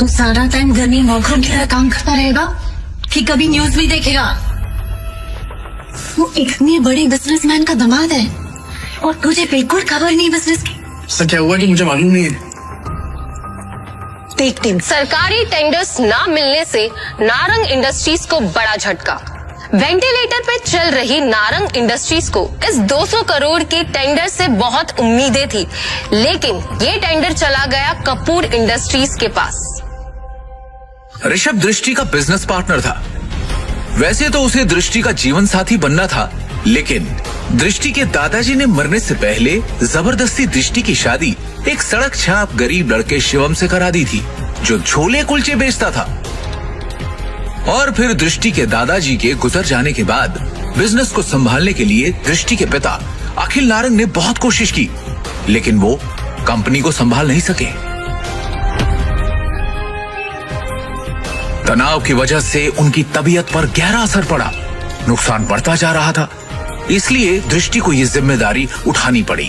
तो सारा टाइम घर में नौकरों की तरह काम करता रहेगा कि कभी न्यूज भी देखेगा? वो इतने बड़े बिजनेसमैन का दामाद है और तुझे बिल्कुल खबर नहीं बिजनेस की। सर क्या हुआ कि मुझे मालूम नहीं है। सरकारी टेंडर्स ना मिलने से नारंग इंडस्ट्रीज को बड़ा झटका। वेंटिलेटर पे चल रही नारंग इंडस्ट्रीज को इस 200 करोड़ के टेंडर से बहुत उम्मीदें थी, लेकिन ये टेंडर चला गया कपूर इंडस्ट्रीज के पास। ऋषभ दृष्टि का बिजनेस पार्टनर था। वैसे तो उसे दृष्टि का जीवन साथी बनना था, लेकिन दृष्टि के दादाजी ने मरने से पहले जबरदस्ती दृष्टि की शादी एक सड़क छाप गरीब लड़के शिवम से करा दी थी, जो छोले कुलचे बेचता था। और फिर दृष्टि के दादाजी के गुजर जाने के बाद बिजनेस को संभालने के लिए दृष्टि के पिता अखिल नारंग ने बहुत कोशिश की, लेकिन वो कंपनी को संभाल नहीं सके। तनाव की वजह से उनकी तबीयत पर गहरा असर पड़ा, नुकसान बढ़ता जा रहा था, इसलिए दृष्टि को ये जिम्मेदारी उठानी पड़ी।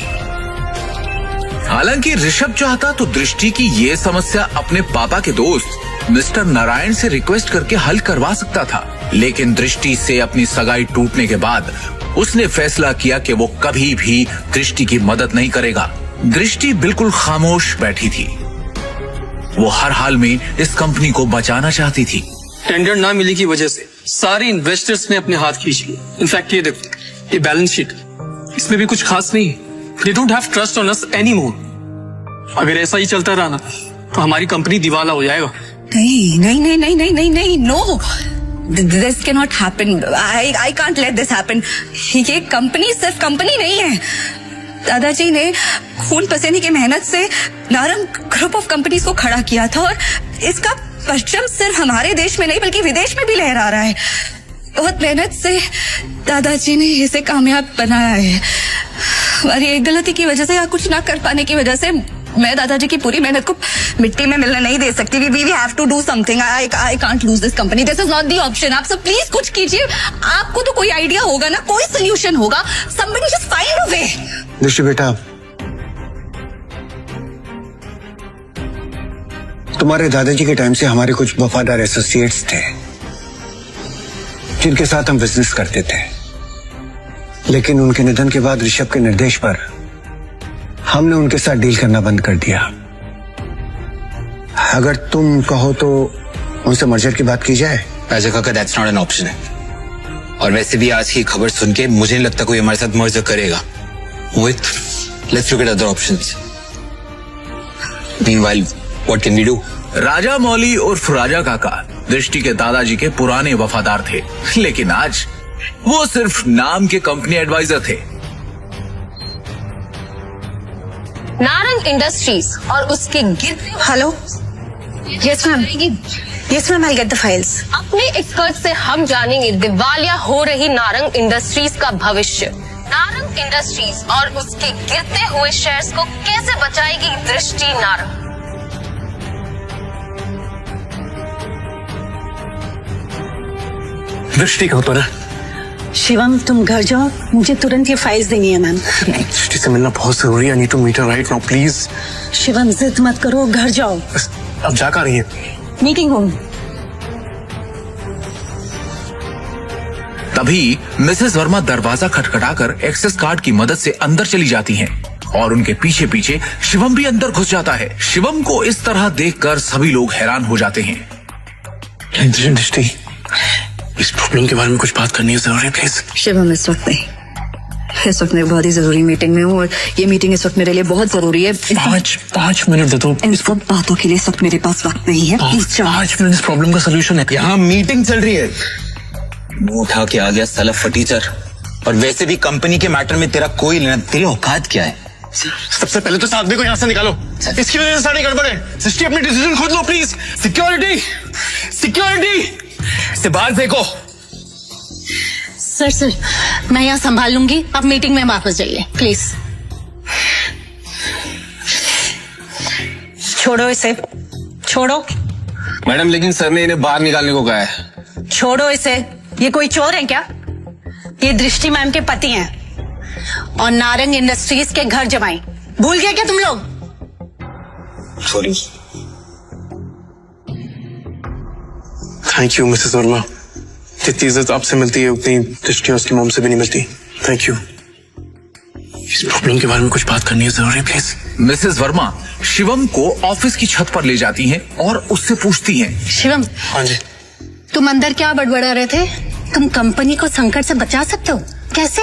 हालांकि ऋषभ चाहता तो दृष्टि की ये समस्या अपने पापा के दोस्त मिस्टर नारायण से रिक्वेस्ट करके हल करवा सकता था, लेकिन दृष्टि से अपनी सगाई टूटने के बाद उसने फैसला किया कि वो कभी भी दृष्टि की मदद नहीं करेगा। दृष्टि बिल्कुल खामोश बैठी थी। वो हर हाल में इस कंपनी को बचाना चाहती थी। टेंडर ना मिलने की वजह से सारे इन्वेस्टर्स ने अपने हाथ खींच लिए। इनफैक्ट ये देखो, ये बैलेंस शीट, इसमें भी कुछ खास नहीं है। They don't have trust on us anymore. अगर ऐसा ही चलता रहा ना तो हमारी कंपनी दिवाला हो जाएगा। नहीं, no. This cannot happen. I can't let this happen. ये कंपनी सिर्फ कंपनी नहीं है। दादाजी ने खून पसीने की मेहनत से नारंग ग्रुप ऑफ कंपनीज को खड़ा किया था और इसका परचम सिर्फ हमारे देश में नहीं बल्कि विदेश में भी लहरा रहा है। बहुत मेहनत से दादाजी ने इसे कामयाब बनाया है। हमारी एक गलती की वजह से या कुछ ना कर पाने की वजह से मैं दादाजी की पूरी मेहनत को मिट्टी में मिलने नहीं दे सकती। We have to do something. I can't lose this company. This is not the option. आप सब प्लीज कुछ कीजिए। आपको तो कोई आइडिया होगा ना, कोई सोल्यूशन होगा। Somebody just find a way. दृष्टि बेटा, तुम्हारे दादाजी के टाइम से हमारे कुछ वफादार एसोसिएट्स थे जिनके साथ हम बिजनेस करते थे, लेकिन उनके निधन के बाद ऋषभ के निर्देश पर हमने उनके साथ डील करना बंद कर दिया। अगर तुम कहो तो उनसे मर्जर की बात की जाए। राजा काका, दैट्स नॉट एन ऑप्शन है। और वैसे भी आज की खबर सुन के मुझे नहीं लगता कोई हमारे साथ मर्जर करेगा। Let's look at other options. Meanwhile, what can we do? Raja Mouli उर्फ राजा काका दृष्टि के दादाजी के पुराने वफादार थे, लेकिन आज वो सिर्फ नाम के कंपनी एडवाइजर थे। नारंग इंडस्ट्रीज और उसके गिरते hello, yes ma'am, I get the files. अपने एक्सपर्ट से हम जानेंगे दिवालिया हो रही नारंग इंडस्ट्रीज का भविष्य। नारंग इंडस्ट्रीज और उसके गिरते हुए शेयर्स को कैसे बचाएगी दृष्टि नारंग? दृष्टि कहाँ पर है? शिवम, तुम घर जाओ, मुझे तुरंत ये फाइल्स देनी है मैम। दृष्टि से मिलना बहुत जरूरी है। I need to meet her right now, please. Shivam, जिद मत करो, घर जाओ। अब जा कर रही है? Meeting room. तभी मिसेस वर्मा दरवाजा खटखटाकर एक्सेस कार्ड की मदद से अंदर चली जाती हैं और उनके पीछे पीछे शिवम भी अंदर घुस जाता है। शिवम को इस तरह देखकर सभी लोग हैरान हो जाते हैं। दृष्टि, इस प्रॉब्लम के बारे में कुछ बात करनी है जरूरी, प्लीज। शिवम, इस वक्त मैं बहुत ही जरूरी मीटिंग में हूँ और ये मीटिंग इस वक्त मेरे लिए बहुत जरूरी है। 5 मिनट दे दो। इन सब बातों के लिए इस वक्त मेरे पास वक्त नहीं है। 5 मिनट इस प्रॉब्लम का सोल्यूशन है। यहाँ मीटिंग चल रही है। मुंह उठा के आ गया साला फटीचर। और वैसे भी कंपनी के मैटर में तेरा कोई लेना, तेरी औकात क्या है? सबसे पहले तो साथ को यहाँ से निकालो। इसकी वजह से सारी गड़बड़ है। दृष्टि, अपनी डिसीजन खुद लो प्लीज। सिक्योरिटी से बाहर देखो। सर, मैं यहाँ संभाल लूंगी, आप मीटिंग में वापस जाइए प्लीज। छोड़ो इसे, छोड़ो। मैडम, लेकिन सर ने इन्हें बाहर निकालने को कहा है। छोड़ो इसे, ये कोई चोर है क्या? ये दृष्टि मैम के पति हैं और नारंग इंडस्ट्रीज के घर जमाई। भूल गए क्या तुम लोग? Sorry. Thank you Mrs Verma. जितनी इज्जत आपसे मिलती है उतनी दृष्टि उसकी मॉम से भी नहीं मिलती। Thank you. इस प्रॉब्लम के बारे में कुछ बात करनी है जरूरी, प्लीज। मिसेस वर्मा शिवम को ऑफिस की छत पर ले जाती हैं और उससे पूछती हैं। शिवम, हाँ जी। तुम अंदर क्या बड़बड़ा रहे थे? तुम कंपनी को संकट से बचा सकते हो? कैसे?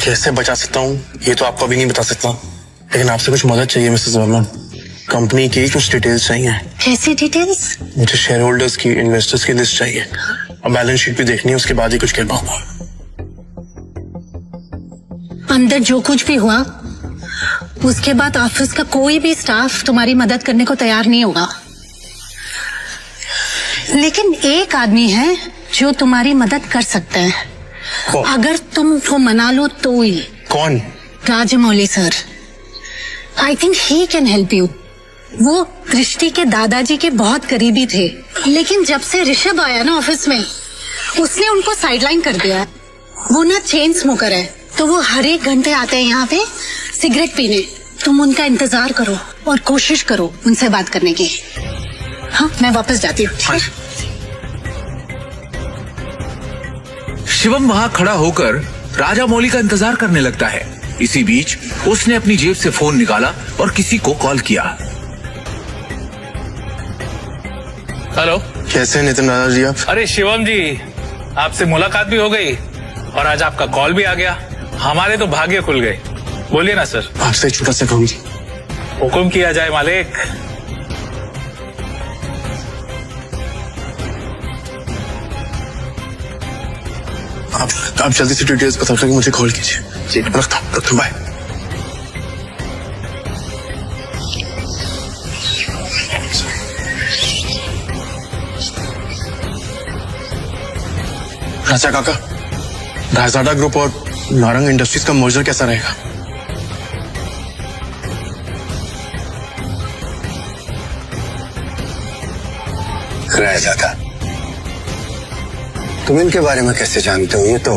कैसे बचा सकता हूँ ये तो आपको अभी नहीं बता सकता, लेकिन आपसे कुछ मदद चाहिए मिसेस वर्मा। कंपनी की कुछ डिटेल्स चाहिए। कैसी डिटेल्स? मुझे शेयर होल्डर्स की, इन्वेस्टर्स की लिस्ट चाहिए और बैलेंस शीट भी देखनी है, उसके बाद ही कुछ कह पाऊंगा। अंदर जो कुछ भी हुआ उसके बाद ऑफिस का कोई भी स्टाफ तुम्हारी मदद करने को तैयार नहीं होगा, लेकिन एक आदमी है जो तुम्हारी मदद कर सकता है। अगर तुम उसको मना लो तो ही। कौन? Rajamouli sir. I think he can help you. वो दृष्टि के दादाजी के बहुत करीबी थे, लेकिन जब से ऋषभ आया ना ऑफिस में, उसने उनको साइडलाइन कर दिया। वो ना चेन स्मोकर है, तो वो हर एक घंटे आते हैं यहाँ पे सिगरेट पीने। तुम उनका इंतजार करो और कोशिश करो उनसे बात करने की। हाँ, मैं वापस जाती हूँ। शिवम वहां खड़ा होकर राजा मौली का इंतजार करने लगता है। इसी बीच उसने अपनी जेब से फोन निकाला और किसी को कॉल किया। हेलो, कैसे हैं नितिन दादाजी आप? अरे शिवम जी, आपसे मुलाकात भी हो गई और आज आपका कॉल भी आ गया। हमारे तो भाग्य खुल गए। बोलिए ना सर। आपसे छोटा सा काम। हुक्म किया जाए मालिक। आप जल्दी से डिटेल्स बता कर मुझे कॉल कीजिए। जी, रखता हूँ, बाय। राजा काका, रायजादा ग्रुप और नारंग इंडस्ट्रीज का मर्जर कैसा रहेगा? रायजादा, तुम इनके बारे में कैसे जानते हो? ये तो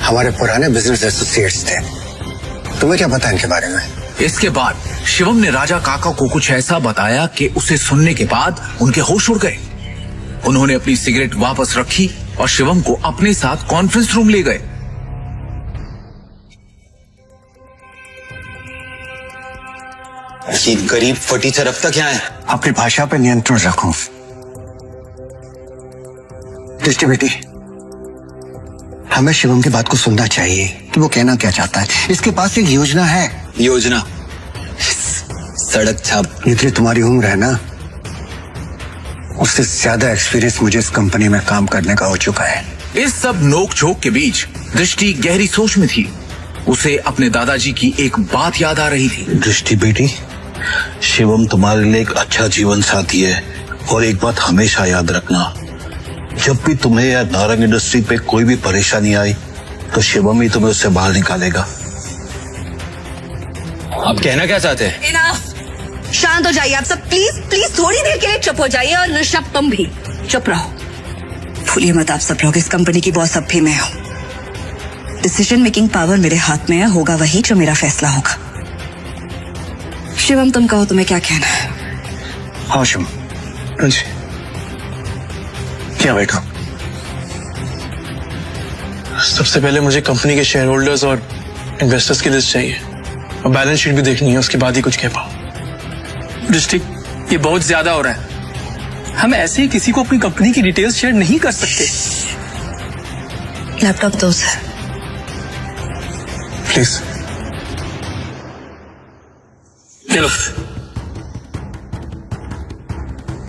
हमारे पुराने बिजनेस एसोसिएट्स थे। तुम्हें क्या पता इनके बारे में? इसके बाद शिवम ने राजा काका को कुछ ऐसा बताया कि उसे सुनने के बाद उनके होश उड़ गए। उन्होंने अपनी सिगरेट वापस रखी और शिवम को अपने साथ कॉन्फ्रेंस रूम ले गए। ये गरीब फटीचर अब तक यहाँ है। अपनी भाषा पर नियंत्रण रखो। दृष्टि बेटी, हमें शिवम की बात को सुनना चाहिए कि वो कहना क्या चाहता है। इसके पास एक योजना है। योजना? सड़क छाप। जितनी तुम्हारी उम्र है ना, उससे ज्यादा एक्सपीरियंस मुझे इस कंपनी में काम करने का हो चुका है। इस सब नोक झोंक के बीच दृष्टि गहरी सोच में थी। उसे अपने दादाजी की एक बात याद आ रही थी। दृष्टि बेटी, शिवम तुम्हारे लिए एक अच्छा जीवन साथी है और एक बात हमेशा याद रखना, जब भी तुम्हें या नारंग इंडस्ट्री पे कोई भी परेशानी आई तो शिवम ही तुम्हें उससे बाहर निकालेगा। आप कहना क्या चाहते हैं? इनफ, शांत हो जाइए आप सब। प्लीज प्लीज थोड़ी देर के लिए चुप हो जाइए। और ऋषभ, तुम भी चुप रहो। भूलिए मत आप सब लोग, इस कंपनी की बॉस अब भी मैं हूं। डिसीजन मेकिंग पावर मेरे हाथ में है। होगा वही जो मेरा फैसला होगा। शिवम, तुम कहो तुम्हें क्या कहना है? हाँ शिवम। जी, क्या बैठा? सबसे पहले मुझे कंपनी के शेयर होल्डर्स और इन्वेस्टर्स की लिस्ट चाहिए और बैलेंस शीट भी देखनी है, उसके बाद ही कुछ कह पाऊं। दृष्टि, ये बहुत ज्यादा हो रहा है। हम ऐसे ही किसी को अपनी कंपनी की डिटेल्स शेयर नहीं कर सकते। लैपटॉप दो सर। प्लीज। चलो।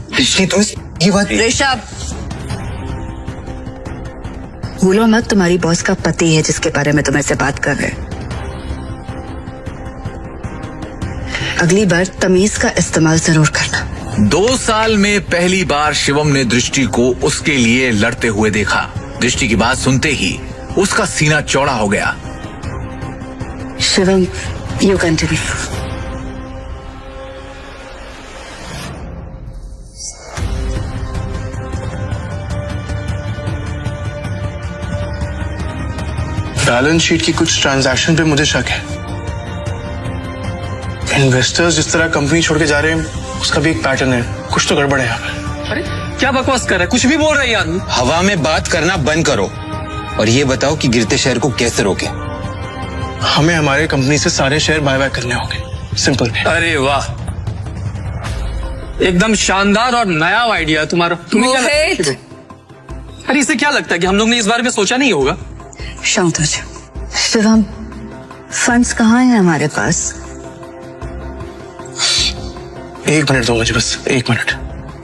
दृष्टि, तुम ये बात। ऋषभ, भूलो मत तुम्हारी बॉस का पति है जिसके बारे में तुम ऐसे बात कर रहे। अगली बार तमीज का इस्तेमाल जरूर करना। 2 साल में पहली बार शिवम ने दृष्टि को उसके लिए लड़ते हुए देखा। दृष्टि की बात सुनते ही उसका सीना चौड़ा हो गया। Shivam, you continue. Balance sheet की कुछ ट्रांजैक्शन पे मुझे शक है। इन्वेस्टर्स जिस तरह कंपनी छोड़ के जा रहे हैं उसका भी एक पैटर्न है। कुछ तो गड़बड़ है यहाँ पे। अरे क्या बकवास कर रहा है? कुछ भी बोल रहा है यार। हवा में बात करना बंद करो और ये बताओ कि गिरते शहर को कैसे रोके। हमें हमारे कंपनी से सारे शेयर बाय बैक करने होंगे, सिंपल। अरे वाह, एकदम शानदार और नया आइडिया तुम्हारा। तुम्हें क्या लगता है? अरे इसे क्या लगता है कि हम लोग ने इस बारे में सोचा नहीं होगा? शांत हो जाओ। शिवम, फंड्स कहाँ हैं हमारे पास? 1 मिनट दो मुझे, बस 1 मिनट।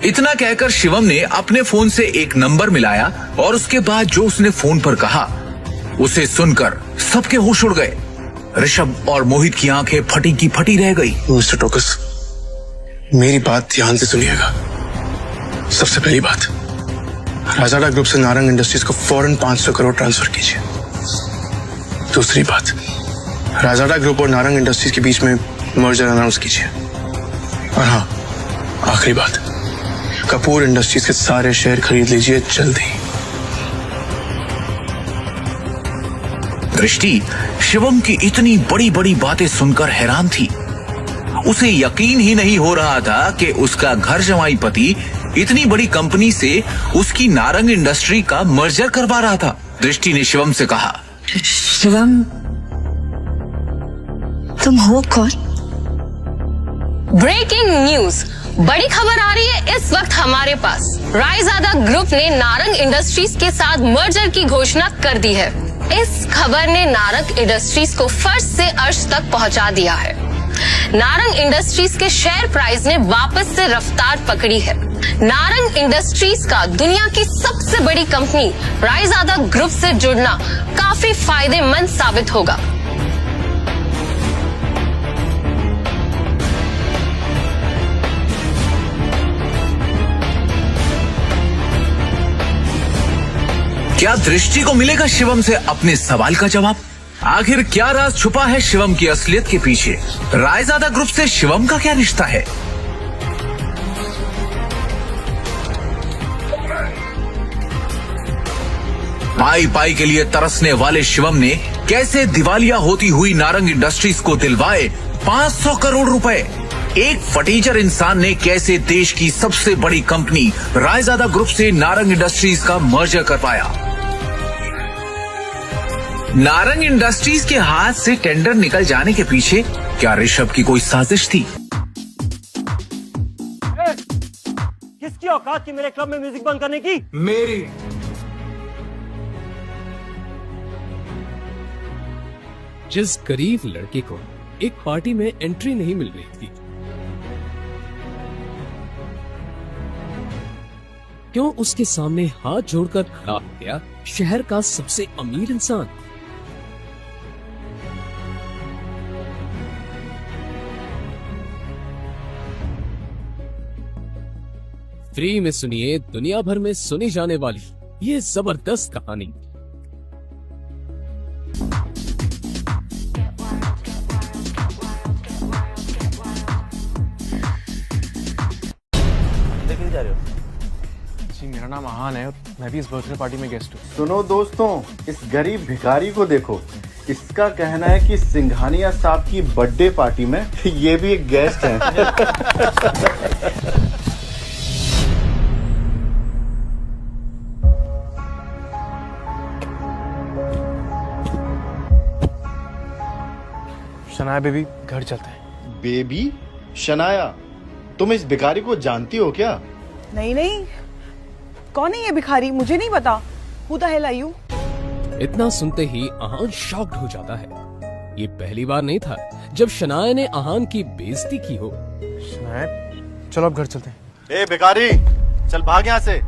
इतना कहकर शिवम ने अपने फोन से एक नंबर मिलाया और उसके बाद जो उसने फोन पर कहा उसे सुनकर सबके होश उड़ गए। ऋषभ और मोहित की आंखें फटी की फटी रह गई। मिस्टर टोकस, मेरी बात ध्यान से सुनिएगा। सबसे पहली बात, राजाडा ग्रुप से नारंग इंडस्ट्रीज को फौरन 500 करोड़ ट्रांसफर कीजिए। दूसरी बात, राजाडा ग्रुप और नारंग इंडस्ट्रीज के बीच में मर्जर अनाउंस कीजिए। और हाँ, आखिरी बात, कपूर इंडस्ट्रीज के सारे शेयर खरीद लीजिए जल्दी। दृष्टि शिवम की इतनी बड़ी बड़ी बातें सुनकर हैरान थी। उसे यकीन ही नहीं हो रहा था कि उसका घर जमाई पति इतनी बड़ी कंपनी से उसकी नारंग इंडस्ट्री का मर्जर करवा रहा था। दृष्टि ने शिवम से कहा, शिवम, तुम हो कौन? ब्रेकिंग न्यूज, बड़ी खबर आ रही है इस वक्त हमारे पास। रायजादा ग्रुप ने नारंग इंडस्ट्रीज के साथ मर्जर की घोषणा कर दी है। इस खबर ने नारंग इंडस्ट्रीज को फर्श से अर्श तक पहुंचा दिया है। नारंग इंडस्ट्रीज के शेयर प्राइस ने वापस से रफ्तार पकड़ी है। नारंग इंडस्ट्रीज का दुनिया की सबसे बड़ी कंपनी रायजादा ग्रुप से जुड़ना काफी फायदेमंद साबित होगा। क्या दृष्टि को मिलेगा शिवम से अपने सवाल का जवाब? आखिर क्या राज छुपा है शिवम की असलियत के पीछे? रायजादा ग्रुप से शिवम का क्या रिश्ता है? पाई पाई के लिए तरसने वाले शिवम ने कैसे दिवालिया होती हुई नारंग इंडस्ट्रीज को दिलवाए 500 करोड़ रुपए? एक फटीचर इंसान ने कैसे देश की सबसे बड़ी कंपनी रायजादा ग्रुप से नारंग इंडस्ट्रीज का मर्जर करवाया? नारंग इंडस्ट्रीज के हाथ से टेंडर निकल जाने के पीछे क्या ऋषभ की कोई साजिश थी? किसकी औकात थी मेरे क्लब में म्यूजिक बंद करने की? मेरी। जिस गरीब लड़के को एक पार्टी में एंट्री नहीं मिल रही थी, क्यों उसके सामने हाथ जोड़कर खड़ा हो गया शहर का सबसे अमीर इंसान? फ्री में सुनिए दुनिया भर में सुनी जाने वाली ये जबरदस्त कहानी। जा रहे हो? जी मेरा नाम आहान है और मैं भी इस बर्थडे पार्टी में गेस्ट हूँ। सुनो दोस्तों, इस गरीब भिखारी को देखो। इसका कहना है कि सिंघानिया साहब की बर्थडे पार्टी में ये भी एक गेस्ट है। शनाया बेबी, घर चलते हैं। बेबी? शनाया, तुम इस भिखारी को जानती हो क्या? नहीं नहीं, कौन है ये भिखारी? मुझे नहीं पता। Who the hell are you? इतना सुनते ही आहान शॉक्ड हो जाता है। ये पहली बार नहीं था जब शनाया ने आहान की बेइज्जती की हो। शनाया, चलो अब घर चलते हैं। ए भिखारी, चल भाग यहाँ से।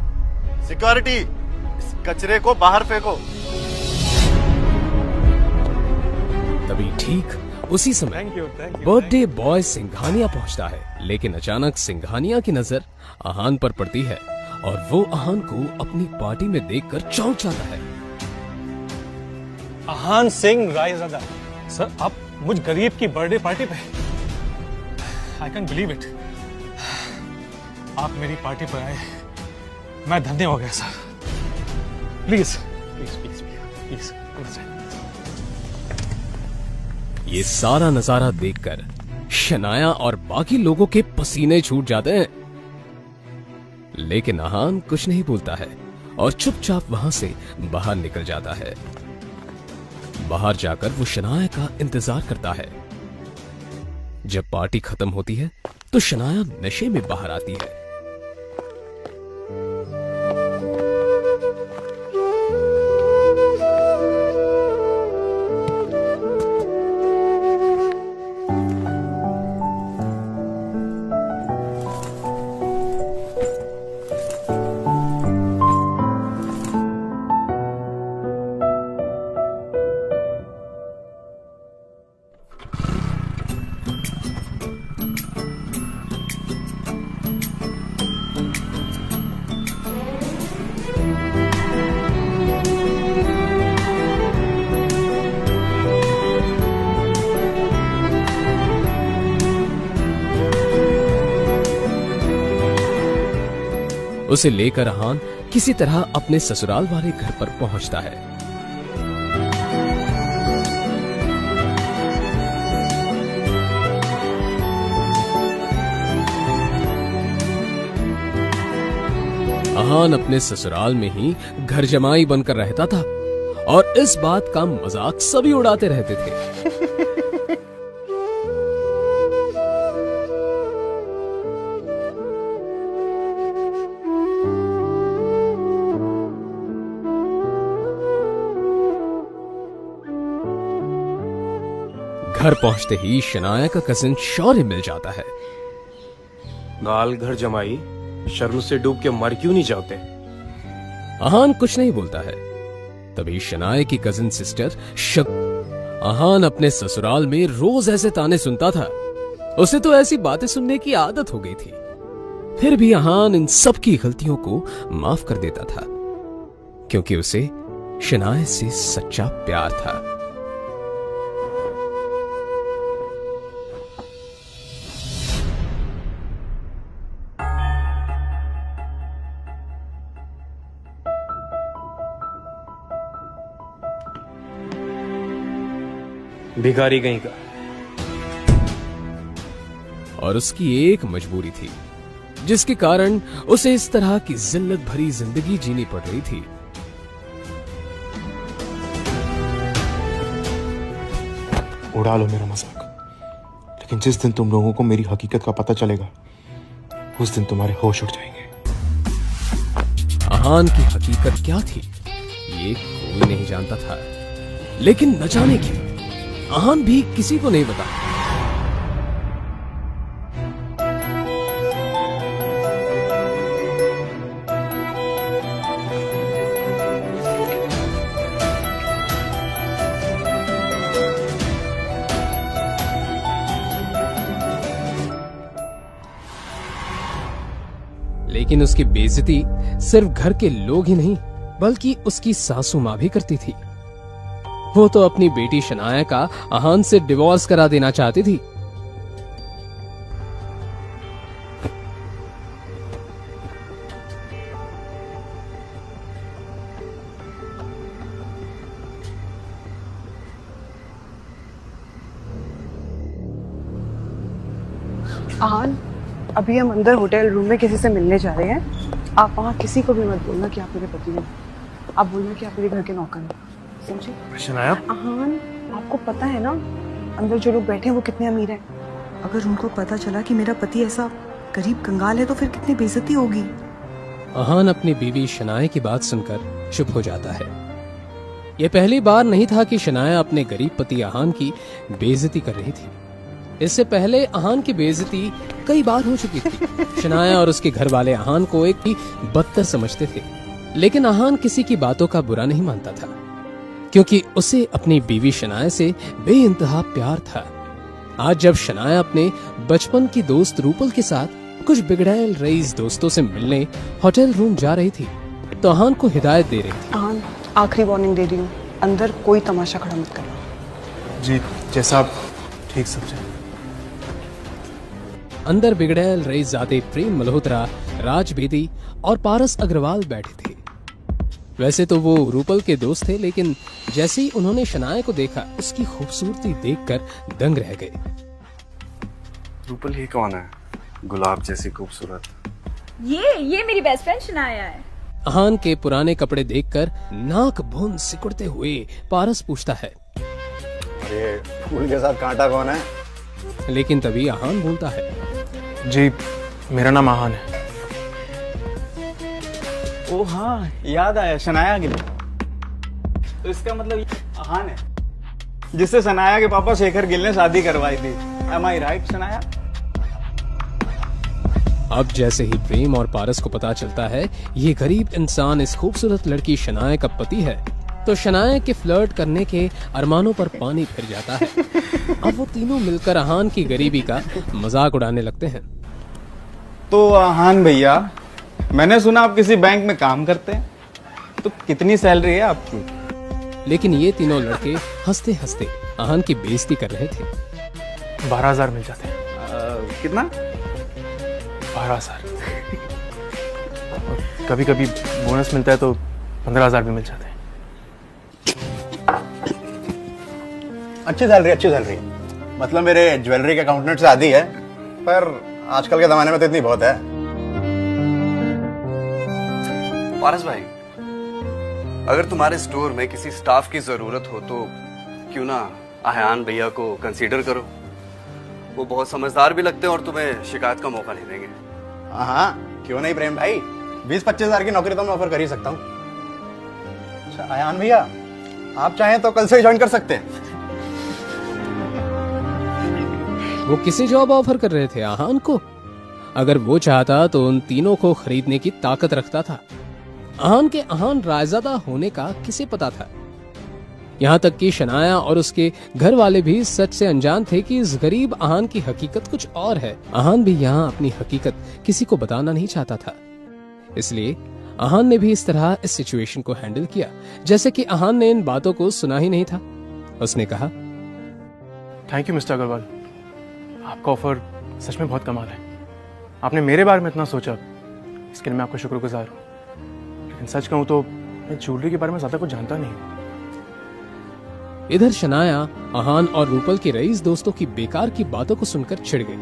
सिक्योरिटी, इस कचरे को बाहर फेंको। तभी ठीक उसी समय बर्थडे बॉय सिंघानिया पहुंचता है, लेकिन अचानक सिंघानिया की नजर आहान पर पड़ती है और वो आहान को अपनी पार्टी में देखकर चौंक जाता है। आहान सिंह रायजादा सर, आप मुझ गरीब की बर्थडे पार्टी पे? I can believe it. आप मेरी पार्टी पर आए, मैं धन्य हो गया sir. Please please please please please. ये सारा नजारा देखकर शनाया और बाकी लोगों के पसीने छूट जाते हैं, लेकिन अहान कुछ नहीं बोलता है और चुपचाप वहां से बाहर निकल जाता है। बाहर जाकर वो शनाया का इंतजार करता है। जब पार्टी खत्म होती है तो शनाया नशे में बाहर आती है। उसे लेकर अहान किसी तरह अपने ससुराल वाले घर पर पहुंचता है। अहान अपने ससुराल में ही घर जमाई बनकर रहता था और इस बात का मजाक सभी उड़ाते रहते थे। घर पहुंचते ही शनाया का कजिन शौर्य मिल जाता है। गाल घर जमाई, शर्म से डूब के मर क्यों नहीं जाते? अहान कुछ नहीं बोलता है। तभी शनाया की कजिन सिस्टर अहान अपने ससुराल में रोज ऐसे ताने सुनता था। उसे तो ऐसी बातें सुनने की आदत हो गई थी। फिर भी अहान इन सब की गलतियों को माफ कर देता था, क्योंकि उसे शनाया से सच्चा प्यार था। भिखारी कहीं का। और उसकी एक मजबूरी थी, जिसके कारण उसे इस तरह की जिल्लत भरी जिंदगी जीनी पड़ रही थी। उड़ा लो मेरा मजाक, लेकिन जिस दिन तुम लोगों को मेरी हकीकत का पता चलेगा, उस दिन तुम्हारे होश उड़ जाएंगे। अहान की हकीकत क्या थी ये कोई नहीं जानता था, लेकिन न जाने क्यों अहान भी किसी को नहीं बता। लेकिन उसकी बेइज्जती सिर्फ घर के लोग ही नहीं, बल्कि उसकी सासू माँ भी करती थी। वो तो अपनी बेटी शनाया का अहान से डिवोर्स करा देना चाहती थी। अहान, अभी हम अंदर होटल रूम में किसी से मिलने जा रहे हैं। आप वहाँ किसी को भी मत बोलना कि आप मेरे पति हैं। आप बोलना कि आप मेरे घर के नौकर हैं, समझे? शनाया, अहान, आपको पता है ना अंदर जो लोग बैठे हैं वो कितने अमीर हैं। अगर उनको पता चला कि मेरा पति ऐसा गरीब कंगाल है तो फिर कितनी बेइज्जती होगी। अहान अपनी बीवी शनाया की बात सुनकर चुप हो जाता है। यह पहली बार नहीं था कि शनाया अपने गरीब पति अहान की बेइज्जती कर रही थी। इससे पहले अहान की बेइज्जती कई बार हो चुकी थी। शनाया और उसके घर वाले अहान को एक ही बदतर समझते थे, लेकिन अहान किसी की बातों का बुरा नहीं मानता था, क्योंकि उसे अपनी बीवी शनाया से बेइंतहा प्यार था। आज जब शनाया अपने बचपन की दोस्त रूपल के साथ कुछ बिगड़ैल रईस दोस्तों से मिलने होटल रूम जा रही थी, तो अहान को हिदायत दे रही थी। अहान, आखिरी वार्निंग दे रही हूँ, अंदर कोई तमाशा खड़ा मत करना। जी, जैसा आप ठीक समझे। अंदर बिगड़ैल रईसजादे प्रेम मल्होत्रा, राज बेदी और पारस अग्रवाल बैठे थे। वैसे तो वो रूपल के दोस्त थे, लेकिन जैसे ही उन्होंने शनाया को देखा, उसकी खूबसूरती देखकर दंग रह गए। रूपल ये कौन है? गुलाब जैसी खूबसूरत, ये मेरी बेस्ट फ्रेंड शनाया है। अहान के पुराने कपड़े देखकर नाक भून सिकुड़ते हुए पारस पूछता है, अरे फूल के साथ कांटा कौन है? लेकिन तभी अहान बोलता है, जी मेरा नाम आहान है। ओ हाँ, याद आया, शनाया गिल। तो इसका मतलब आहान है, जिससे शनाया के पापा शेखर गिल ने शादी करवाई थी। Am I right, Shanaya? अब जैसे ही प्रेम और पारस को पता चलता है ये गरीब इंसान इस खूबसूरत लड़की शनाया का पति है, तो शनाया के फ्लर्ट करने के अरमानों पर पानी फिर जाता है। अब वो तीनों मिलकर अहान की गरीबी का मजाक उड़ाने लगते हैं। तो आहान भैया, मैंने सुना आप किसी बैंक में काम करते हैं, तो कितनी सैलरी है आपकी? लेकिन ये तीनों लड़के हंसते हंसते अहान की बेइज्जती कर रहे थे। 12,000 मिल जाते हैं। कितना? 12,000। कभी कभी बोनस मिलता है तो 15,000 भी मिल जाते हैं। अच्छी सैलरी। मतलब मेरे ज्वेलरी के अकाउंटेंट से आधी है, पर आजकल के जमाने में तो इतनी बहुत है। पारस भाई, अगर तुम्हारे स्टोर में किसी स्टाफ की जरूरत हो तो क्यों ना आहान भैया को कंसीडर करो। वो बहुत समझदार भी लगते हैं और तुम्हें शिकायत का मौका नहीं देंगे। हाँ, क्यों नहीं प्रेम भाई, 20-25 हजार की नौकरी तो मैं ऑफर कर ही सकता हूँ। अच्छा आयान भैया, आप चाहें तो कल से ज्वाइन कर सकते हैं। वो किसे जॉब ऑफर कर रहे थे? आहान को? अगर वो चाहता तो उन तीनों को खरीदने की ताकत रखता था। आहान के आहान रायजादा होने का किसे पता था? यहाँ तक कि शनाया और उसके घर वाले भी सच से अनजान थे कि इस गरीब आहान की हकीकत कुछ और है। आहान भी यहाँ अपनी हकीकत किसी को बताना नहीं चाहता था, इसलिए आहान ने भी इस तरह इस सिचुएशन को हैंडल किया जैसे कि आहान ने इन बातों को सुना ही नहीं था। उसने कहा, थैंक यू मिस्टर अग्रवाल, आपका ऑफर सच में बहुत कमाल है। आपने मेरे बारे में इतना सोचा, इसके लिए मैं आपका शुक्रगुजार हूँ। लेकिन सच कहूँ तो मैं ज्वेलरी के बारे में ज्यादा कुछ जानता नहीं। इधर शनाया आहान और रूपल के रईस दोस्तों की बेकार की बातों को सुनकर चिढ़ गई।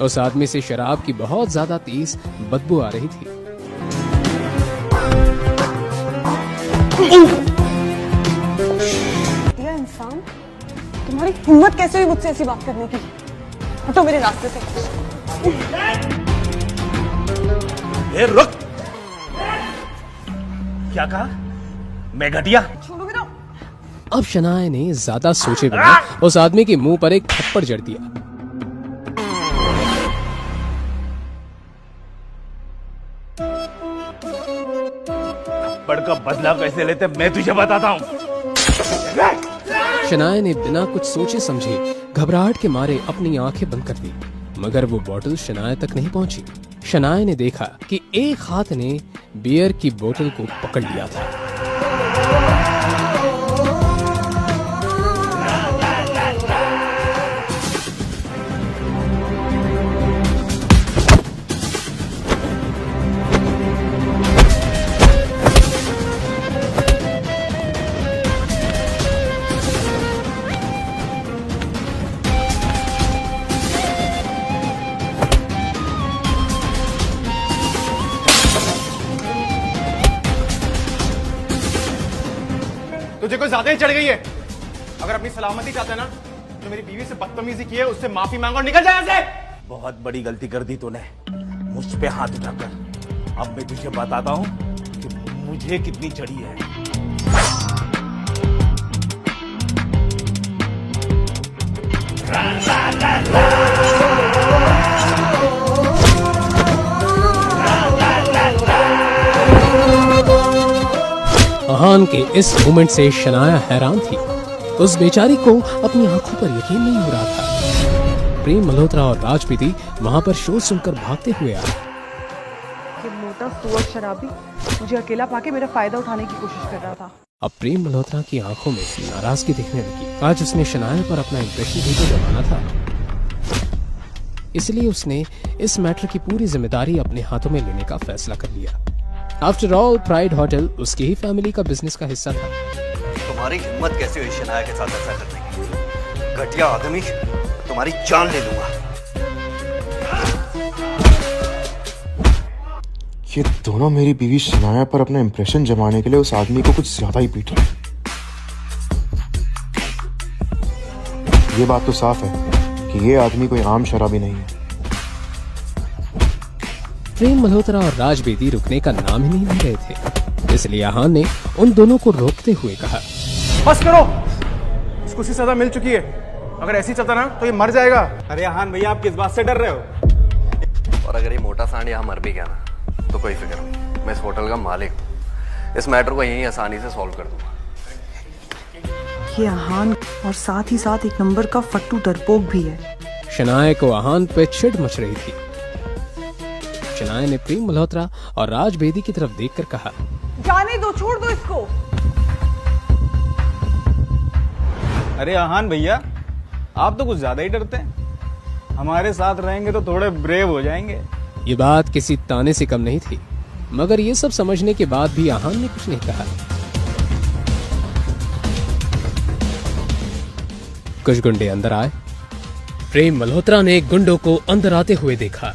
उस आदमी से शराब की बहुत ज्यादा तेज बदबू आ रही थी। ये इंसान, तुम्हारी हिम्मत कैसे हुई मुझसे ऐसी बात करने की? हटो मेरे रास्ते से। ए, रुक! क्या कहा? मैं घटिया? छोड़ोगे ना? अब शनाया ने ज्यादा सोचे बिना उस आदमी के मुंह पर एक थप्पड़ जड़ दिया। थप्पड़ का बदला कैसे लेते मैं तुझे बताता हूँ। शनाया ने बिना कुछ सोचे समझे घबराहट के मारे अपनी आंखें बंद कर दी, मगर वो बोतल शनाया तक नहीं पहुंची। शनाया ने देखा कि एक हाथ ने बियर की बोतल को पकड़ लिया था। तुझे कोई ज्यादा ही चढ़ गई है। अगर अपनी सलामती चाहते है ना, तो मेरी बीवी से बदतमीजी की है, उससे माफी मांगो और निकल जाए यहाँ से। बहुत बड़ी गलती कर दी तूने, मुझ पे हाथ उठाकर। अब मैं तुझे बताता हूँ कि मुझे कितनी चढ़ी है। आहान के इस मोमेंट से शनाया हैरान थी। उस बेचारी को अपनी आंखों पर यकीन नहीं हो रहा था। प्रेम मल्होत्रा और राजप्रीति वहां पर शोर सुनकर भागते हुए आए। कि मोटा सुअर शराबी मुझे अकेला पाके मेरा फायदा उठाने की कोशिश कर रहा था। अब प्रेम मल्होत्रा की आंखों में नाराजगी दिखने लगी। आज उसने शनाया पर अपना इंप्रेशन भी तो जमाना था, इसलिए उसने इस मैटर की पूरी जिम्मेदारी अपने हाथों में लेने का फैसला कर लिया। आफ्टर ऑल प्राइड होटल उसकी ही फैमिली का बिजनेस का हिस्सा था। तुम्हारी हिम्मत कैसे हुई शनाया के साथ ऐसा करने की? घटिया आदमी, तुम्हारी जान ले लूंगा। ये दोनों मेरी बीवी शनाया पर अपना इंप्रेशन जमाने के लिए उस आदमी को कुछ ज्यादा ही पीट रहे। ये बात तो साफ है कि ये आदमी कोई आम शराबी नहीं है। प्रेम मल्होत्रा और राज बेदी रुकने का नाम ही नहीं ले रहे थे, इसलिए आहान ने उन दोनों को रोकते हुए कहा, बस करो, इसको सी सजा मिल चुकी है। अगर ऐसी चलता ना तो ये मर जाएगा। अरे हान भैया, आप किस बात से डर रहे हो? और अगर ये मोटा सांड यहाँ मर भी गया ना तो कोई फिक्र नहीं, मैं इस होटल का मालिक हूँ। इस मैटर को यहीं आसानी से सॉल्व कर दूंगा। ये आहान और साथ ही साथ एक नंबर का फट्टू डरपोक भी है। शनाया को आहान पे चिढ़ मच रही थी। शनाया ने प्रेम मल्होत्रा और राज बेदी की तरफ देखकर कहा, जाने दो, छोड़ दो इसको। अरे आहान भैया, आप तो कुछ ज्यादा ही डरते हैं। हमारे साथ रहेंगे तो थोड़े ब्रेव हो जाएंगे। ये बात किसी ताने से कम नहीं थी, मगर ये सब समझने के बाद भी आहान ने कुछ नहीं कहा। कुछ गुंडे अंदर आए। प्रेम मल्होत्रा ने गुंडों को अंदर आते हुए देखा।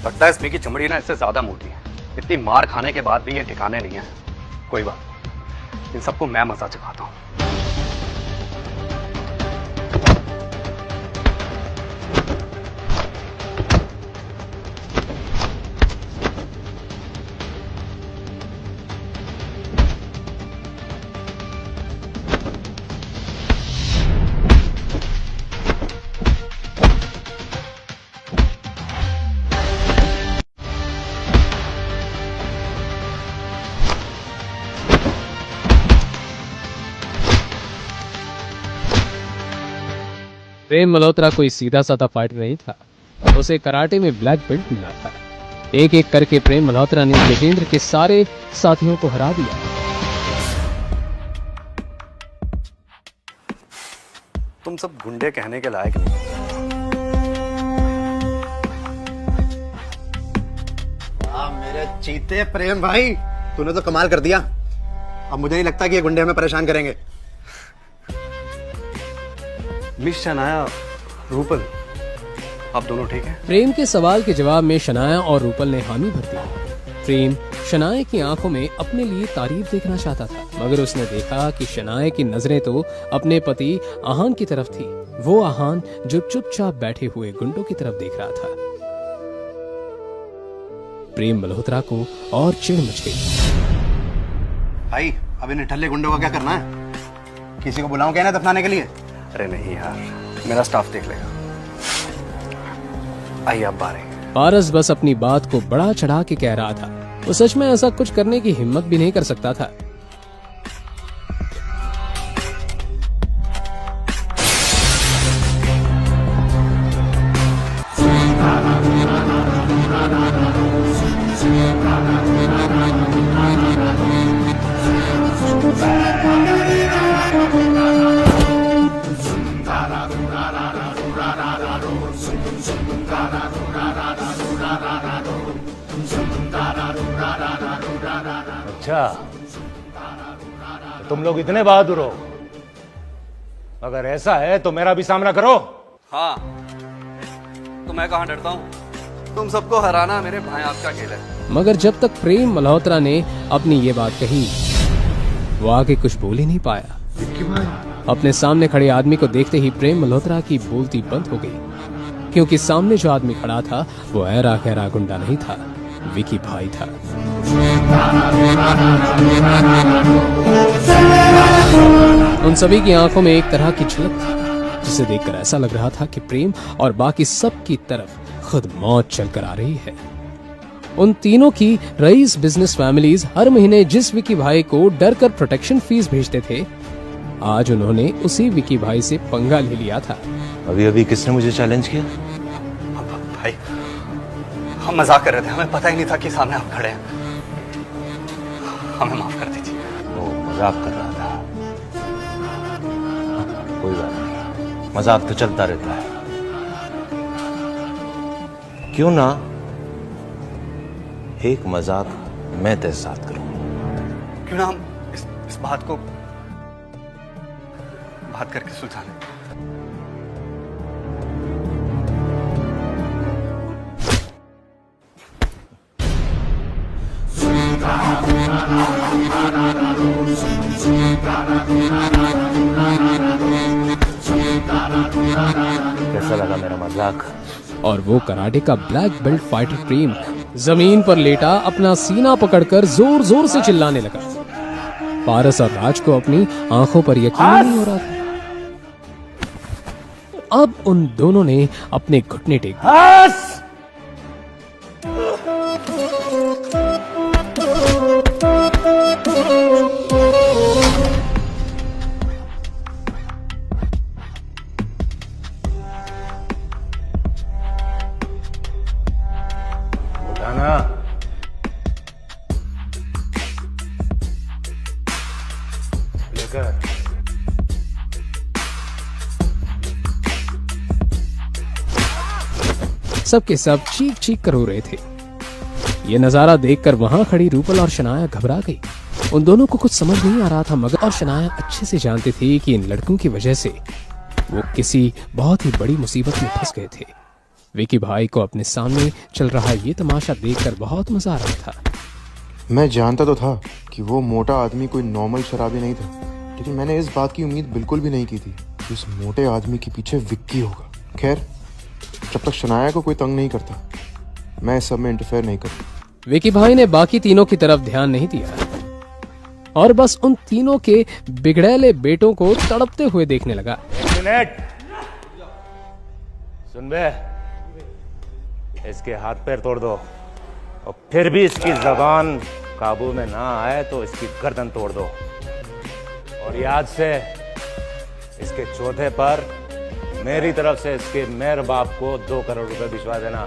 लगता है इसमें की चमड़ी ना इससे ज्यादा मोटी है। इतनी मार खाने के बाद भी ये ठिकाने नहीं है। कोई बात, इन सबको मैं मजा चखाता हूँ। प्रेम मल्होत्रा कोई सीधा साधा फाइटर नहीं था, उसे कराटे में ब्लैक बेल्ट मिला था। एक एक करके प्रेम मल्होत्रा ने गजेंद्र के सारे साथियों को हरा दिया। तुम सब गुंडे कहने के लायक नहीं। मेरे चीते प्रेम भाई, तूने तो कमाल कर दिया। अब मुझे नहीं लगता कि ये गुंडे हमें परेशान करेंगे। मिस शनाया, रूपल, आप दोनों ठीक हैं? प्रेम के सवाल के जवाब में शनाया और रूपल ने हामी भर दी। प्रेम शनाया की आंखों में अपने लिए तारीफ देखना चाहता था, मगर उसने देखा कि शनाया की नजरें तो अपने पति आहान की तरफ थी। वो आहान जो चुपचाप बैठे हुए गुंडों की तरफ देख रहा था। प्रेम मल्होत्रा को और चिढ़ मच गई। भाई, अब इन निठल्ले गुंडों का क्या करना है? किसी को बुलाऊं क्या ना दफनाने के लिए? अरे नहीं यार, मेरा स्टाफ देख लेगा। आइए आप बाहर। पारस बस अपनी बात को बड़ा चढ़ा के कह रहा था। वो सच में ऐसा कुछ करने की हिम्मत भी नहीं कर सकता था। अच्छा, तो तुम लोग इतने बहादुर हो? अगर ऐसा है तो मेरा भी सामना करो। हाँ, तो मैं कहाँ डरता हूँ? तुम सबको हराना मेरे भाई आपका खेल है। मगर जब तक प्रेम मल्होत्रा ने अपनी ये बात कही, वो आगे कुछ बोल ही नहीं पाया। अपने सामने खड़े आदमी को देखते ही प्रेम मल्होत्रा की बोलती बंद हो गई, क्योंकि सामने जो आदमी खड़ा था वो ऐरा गहरा गुंडा नहीं था, विकी भाई था। उन सभी की आंखों में एक तरह की झलक थी, जिसे देखकर ऐसा लग रहा था कि प्रेम और बाकी सब की तरफ खुद मौत चलकर आ रही है। उन तीनों की रईस बिजनेस फैमिलीज हर महीने जिस विकी भाई को डर कर प्रोटेक्शन फीस भेजते थे, आज उन्होंने उसी विकी भाई से पंगा ले लिया था। अभी अभी किसने मुझे चैलेंज किया? भाई, हम मजाक कर रहे थे, हमें पता ही नहीं था कि सामने आप खड़े हैं। हमें माफ कर दीजिए। वो मजाक कर रहा था। कोई बात नहीं, मजाक तो चलता रहता है। क्यों ना एक मजाक मैं तेरे साथ करूं। क्यों ना हम इस बात को बात करके सुलझा लें। कैसा लगा मेरा मजाक? और वो कराटे का ब्लैक बेल्ट फाइटर प्रेम जमीन पर लेटा अपना सीना पकड़कर जोर जोर से चिल्लाने लगा। पारस और राज को अपनी आंखों पर यकीन नहीं हो रहा था। अब उन दोनों ने अपने घुटने टेक उठाना। लेकर सबके सब चीख चीख कर रो रहे थे। ये नजारा देखकर वहां खड़ी रूपल और शनाया घबरा गई। उन दोनों को कुछ समझ नहीं आ रहा था, मगर और शनाया अच्छे से जानते थे कि इन लड़कों की वजह से वो किसी बहुत ही बड़ी मुसीबत में फंस गए थे। विकी भाई को अपने सामने चल रहा ये तमाशा देखकर बहुत मजा आ रहा था। मैं जानता तो था कि वो मोटा आदमी कोई नॉर्मल शराबी नहीं था, लेकिन मैंने इस बात की उम्मीद बिल्कुल भी नहीं की थी कि इस मोटे आदमी के पीछे विक्की होगा। खैर, जब तक शनाया को कोई तंग नहीं करता, मैं इस सब में इंटरफेयर नहीं करता। विकी भाई ने बाकी तीनों की तरफ ध्यान नहीं दिया और बस उन तीनों के बिगड़ैले बेटों को तड़पते हुए देखने लगा। सुन बे, इसके हाथ पैर तोड़ दो और फिर भी इसकी जबान काबू में ना आए तो इसकी गर्दन तोड़ दो। और याद से इसके चौथे पर मेरी तरफ से इसके मेरे बाप को 2 करोड़ रुपए भिजवा देना।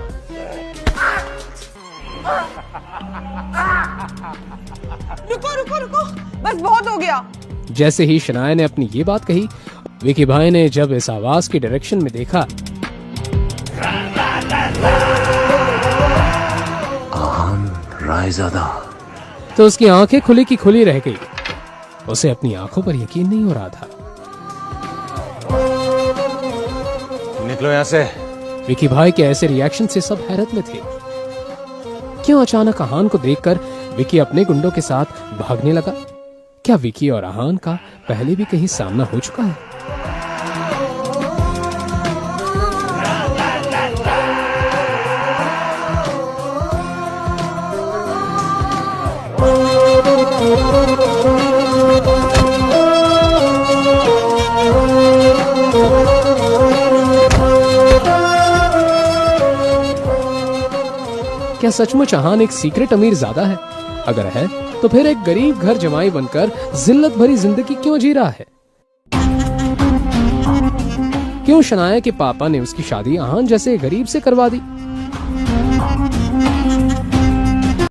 रुको रुको रुको, बस बहुत हो गया। जैसे ही शनाया ने अपनी ये बात कही, विकी भाई ने जब इस आवाज की डायरेक्शन में देखा रायज़ादा, तो उसकी आंखें खुली की खुली रह गई। उसे अपनी आंखों पर यकीन नहीं हो रहा था। निकलो यहां से। विकी भाई के ऐसे रिएक्शन से सब हैरत में थे। क्यों अचानक आहान को देखकर विकी अपने गुंडों के साथ भागने लगा? क्या विकी और आहान का पहले भी कहीं सामना हो चुका है? क्या सचमुच आहान एक सीक्रेट अमीर ज़्यादा है? अगर है तो फिर एक गरीब घर जमाई बनकर जिल्लत भरी जिंदगी क्यों जी रहा है? क्यों शनाया के पापा ने उसकी शादी आहान जैसे गरीब से करवा दी?